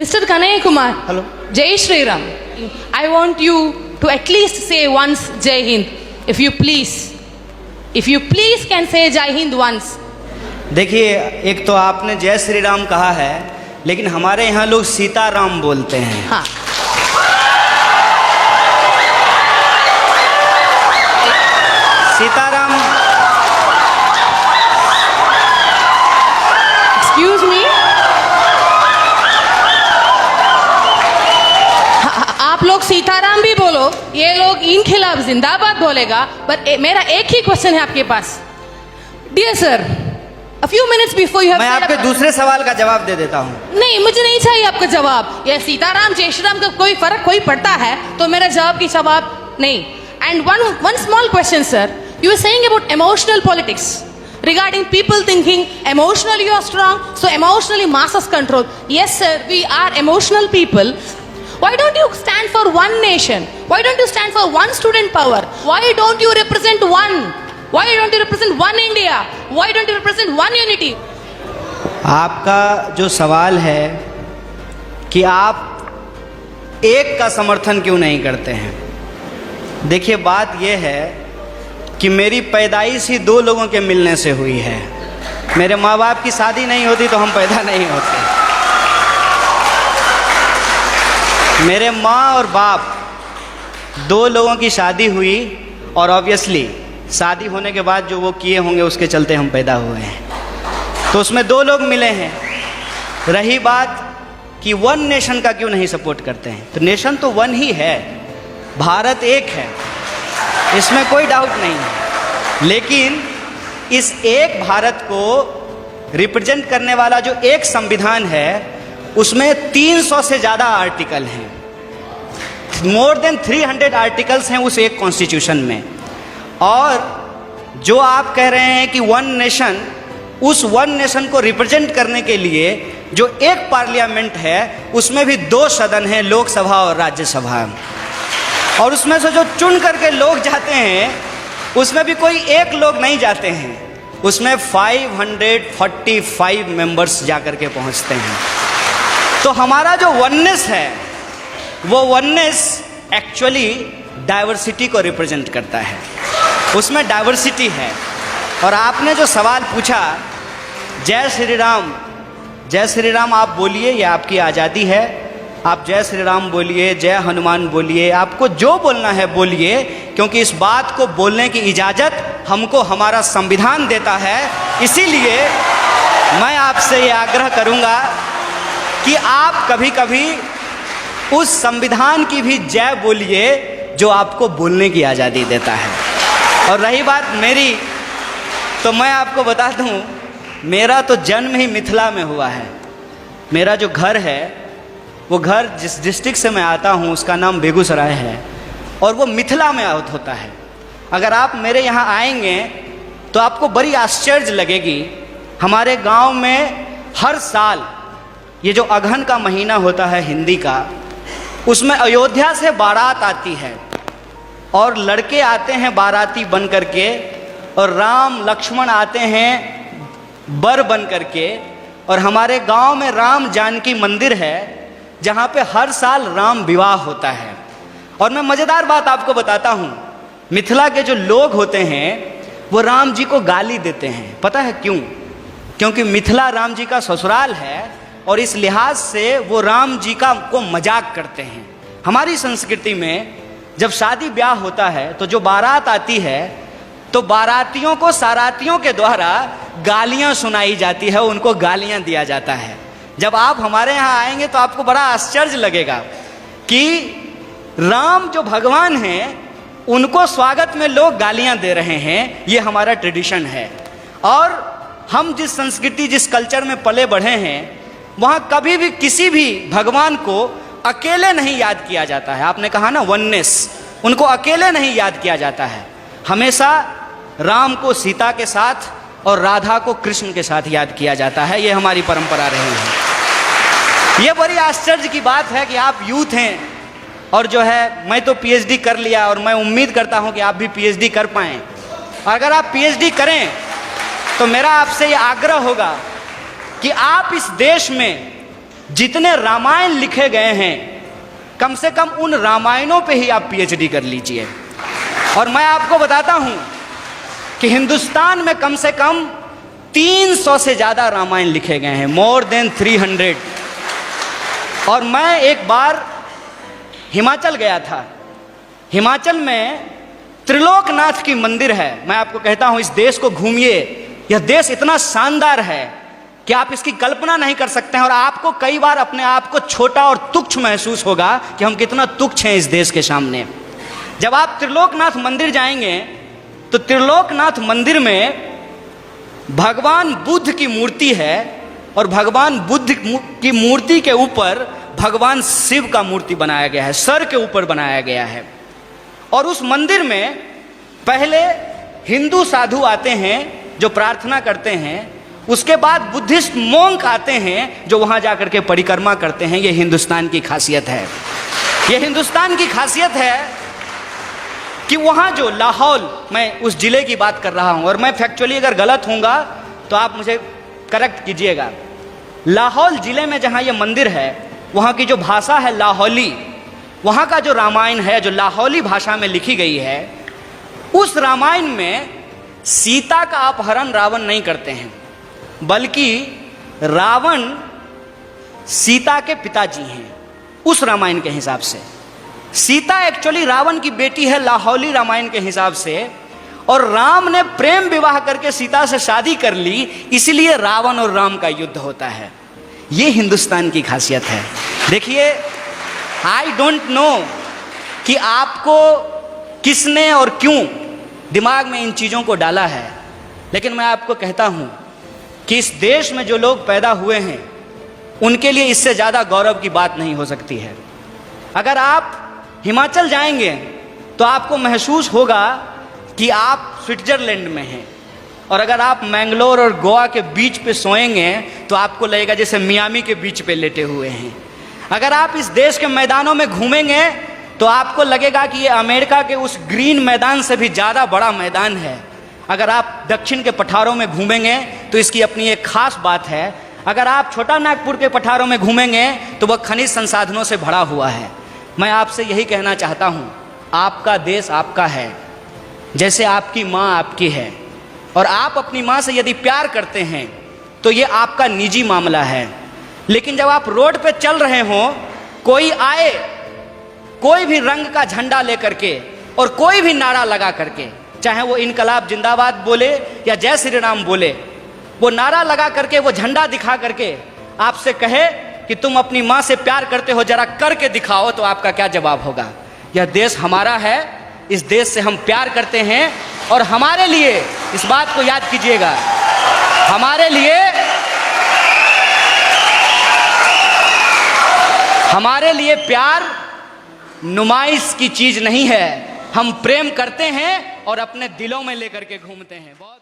Mr. Kanaya Kumar. Hello. Jai Shri Ram. I want you to at least say once Jai Hind, if you please. If you please can say Jai Hind once. देखिए, एक तो आपने जय श्री राम कहा है, लेकिन हमारे यहाँ लोग सीताराम बोलते हैं। हाँ। सीताराम। Excuse me. आप लोग सीताराम भी बोलो, ये लोग इन खिलाफ जिंदाबाद बोलेगा, पर मेरा एक ही क्वेश्चन है आपके पास। Dear sir, a few minutes before you have मैं said आपके about- दूसरे सवाल का जवाब दे देता हूँ। नहीं, मुझे नहीं चाहिए आपका जवाब। ये सीताराम जय श्री राम का कोई फर्क कोई पड़ता है तो मेरा जवाब की जवाब नहीं। And one small question, sir. You were saying about emotional politics. Regarding people thinking emotionally you are strong, so emotionally masses control. Yes, sir, we are emotional people. Why don't you stand for one nation? Why don't you stand for one student power? Why don't you represent one? Why don't you represent one India? Why don't you represent one unity? आपका जो सवाल है कि आप एक का समर्थन क्यों नहीं करते हैं, देखिए बात यह है कि मेरी पैदाइश ही दो लोगों के मिलने से हुई है। मेरे माँ बाप की शादी नहीं होती तो हम पैदा नहीं होते। मेरे माँ और बाप दो लोगों की शादी हुई और ऑब्वियसली शादी होने के बाद जो वो किए होंगे उसके चलते हम पैदा हुए हैं। तो उसमें दो लोग मिले हैं। रही बात कि वन नेशन का क्यों नहीं सपोर्ट करते हैं, तो नेशन तो वन ही है, भारत एक है, इसमें कोई डाउट नहीं है। लेकिन इस एक भारत को रिप्रेजेंट करने वाला जो एक संविधान है उसमें 300 से ज़्यादा आर्टिकल हैं, मोर देन 300 आर्टिकल्स हैं उस एक कॉन्स्टिट्यूशन में। और जो आप कह रहे हैं कि वन नेशन, उस वन नेशन को रिप्रेजेंट करने के लिए जो एक पार्लियामेंट है उसमें भी दो सदन हैं, लोकसभा और राज्यसभा, और उसमें से जो चुन करके लोग जाते हैं उसमें भी कोई एक लोग नहीं जाते हैं, उसमें 545 मेंबर्स जाकर के पहुंचते हैं। तो हमारा जो वननेस है वो वननेस एक्चुअली डाइवर्सिटी को रिप्रेजेंट करता है, उसमें डाइवर्सिटी है। और आपने जो सवाल पूछा जय श्री राम, जय श्री राम आप बोलिए, ये आपकी आज़ादी है, आप जय श्री राम बोलिए, जय हनुमान बोलिए, आपको जो बोलना है बोलिए, क्योंकि इस बात को बोलने की इजाज़त हमको हमारा संविधान देता है। इसीलिए मैं आपसे ये आग्रह करूँगा कि आप कभी कभी उस संविधान की भी जय बोलिए जो आपको बोलने की आज़ादी देता है। और रही बात मेरी, तो मैं आपको बता दूं, मेरा तो जन्म ही मिथिला में हुआ है। मेरा जो घर है वो घर जिस डिस्ट्रिक्ट से मैं आता हूँ उसका नाम बेगूसराय है और वो मिथिला में होता है। अगर आप मेरे यहाँ आएंगे तो आपको बड़ी आश्चर्य लगेगी। हमारे गांव में हर साल ये जो अगहन का महीना होता है हिंदी का, उसमें अयोध्या से बारात आती है और लड़के आते हैं बाराती बन करके, और राम लक्ष्मण आते हैं बर बन करके। और हमारे गांव में राम जानकी मंदिर है जहाँ पे हर साल राम विवाह होता है। और मैं मज़ेदार बात आपको बताता हूँ, मिथिला के जो लोग होते हैं वो राम जी को गाली देते हैं। पता है क्यों? क्योंकि मिथिला राम जी का ससुराल है और इस लिहाज से वो राम जी को मजाक करते हैं। हमारी संस्कृति में जब शादी ब्याह होता है तो जो बारात आती है तो बारातियों को सारातियों के द्वारा गालियां सुनाई जाती है, उनको गालियां दिया जाता है। जब आप हमारे यहाँ आएंगे तो आपको बड़ा आश्चर्य लगेगा कि राम जो भगवान हैं उनको स्वागत में लोग गालियां दे रहे हैं। ये हमारा ट्रेडिशन है। और हम जिस संस्कृति जिस कल्चर में पले बढ़े हैं वहाँ कभी भी किसी भी भगवान को अकेले नहीं याद किया जाता है। आपने कहा ना वननेस, उनको अकेले नहीं याद किया जाता है। हमेशा राम को सीता के साथ और राधा को कृष्ण के साथ याद किया जाता है। ये हमारी परंपरा रही है। ये बड़ी आश्चर्य की बात है कि आप यूथ हैं और जो है मैं तो पीएचडी कर लिया और मैं उम्मीद करता हूं कि आप भी पीएचडी कर पाएं। अगर आप पीएचडी करें तो मेरा आपसे ये आग्रह होगा कि आप इस देश में जितने रामायण लिखे गए हैं, कम से कम उन रामायणों पे ही आप पीएचडी कर लीजिए। और मैं आपको बताता हूं कि हिंदुस्तान में कम से कम 300 से ज्यादा रामायण लिखे गए हैं, मोर देन 300। और मैं एक बार हिमाचल गया था। हिमाचल में त्रिलोकनाथ की मंदिर है। मैं आपको कहता हूं इस देश को घूमिए, यह देश इतना शानदार है कि आप इसकी कल्पना नहीं कर सकते हैं। और आपको कई बार अपने आप को छोटा और तुच्छ महसूस होगा कि हम कितना तुच्छ हैं इस देश के सामने। जब आप त्रिलोकनाथ मंदिर जाएंगे तो त्रिलोकनाथ मंदिर में भगवान बुद्ध की मूर्ति है और भगवान बुद्ध की मूर्ति के ऊपर भगवान शिव का मूर्ति बनाया गया है, सर के ऊपर बनाया गया है। और उस मंदिर में पहले हिंदू साधु आते हैं जो प्रार्थना करते हैं, उसके बाद बुद्धिस्ट मोंक आते हैं जो वहां जाकर के परिक्रमा करते हैं। यह हिंदुस्तान की खासियत है। यह हिंदुस्तान की खासियत है कि वहां जो लाहौल, मैं उस जिले की बात कर रहा हूं और मैं फैक्चुअली अगर गलत होऊंगा तो आप मुझे करेक्ट कीजिएगा। लाहौल जिले में जहां यह मंदिर है, वहां की जो भाषा है लाहौली, वहां का जो रामायण है जो लाहौली भाषा में लिखी गई है, उस रामायण में सीता का अपहरण रावण नहीं करते हैं, बल्कि रावण सीता के पिताजी हैं। उस रामायण के हिसाब से सीता एक्चुअली रावण की बेटी है लाहौली रामायण के हिसाब से, और राम ने प्रेम विवाह करके सीता से शादी कर ली, इसलिए रावण और राम का युद्ध होता है। ये हिंदुस्तान की खासियत है। देखिए, आई डोंट नो कि आपको किसने और क्यों दिमाग में इन चीज़ों को डाला है, लेकिन मैं आपको कहता हूं कि इस देश में जो लोग पैदा हुए हैं उनके लिए इससे ज़्यादा गौरव की बात नहीं हो सकती है। अगर आप हिमाचल जाएंगे तो आपको महसूस होगा कि आप स्विट्जरलैंड में हैं, और अगर आप मैंगलोर और गोवा के बीच पे सोएंगे तो आपको लगेगा जैसे मियामी के बीच पे लेटे हुए हैं। अगर आप इस देश के मैदानों में घूमेंगे तो आपको लगेगा कि ये अमेरिका के उस ग्रीन मैदान से भी ज़्यादा बड़ा मैदान है। अगर आप दक्षिण के पठारों में घूमेंगे तो इसकी अपनी एक खास बात है। अगर आप छोटा नागपुर के पठारों में घूमेंगे तो वह खनिज संसाधनों से भरा हुआ है। मैं आपसे यही कहना चाहता हूँ, आपका देश आपका है, जैसे आपकी माँ आपकी है, और आप अपनी माँ से यदि प्यार करते हैं तो ये आपका निजी मामला है। लेकिन जब आप रोड पे चल रहे हों, कोई आए कोई भी रंग का झंडा लेकर के और कोई भी नारा लगा करके, चाहे वो इनकलाब जिंदाबाद बोले या जय श्री राम बोले, वो नारा लगा करके, वो झंडा दिखा करके आपसे कहे कि तुम अपनी माँ से प्यार करते हो, जरा करके दिखाओ, तो आपका क्या जवाब होगा? यह देश हमारा है, इस देश से हम प्यार करते हैं, और हमारे लिए इस बात को याद कीजिएगा, हमारे लिए प्यार नुमाइश की चीज नहीं है। हम प्रेम करते हैं और अपने दिलों में लेकर के घूमते हैं। बहुत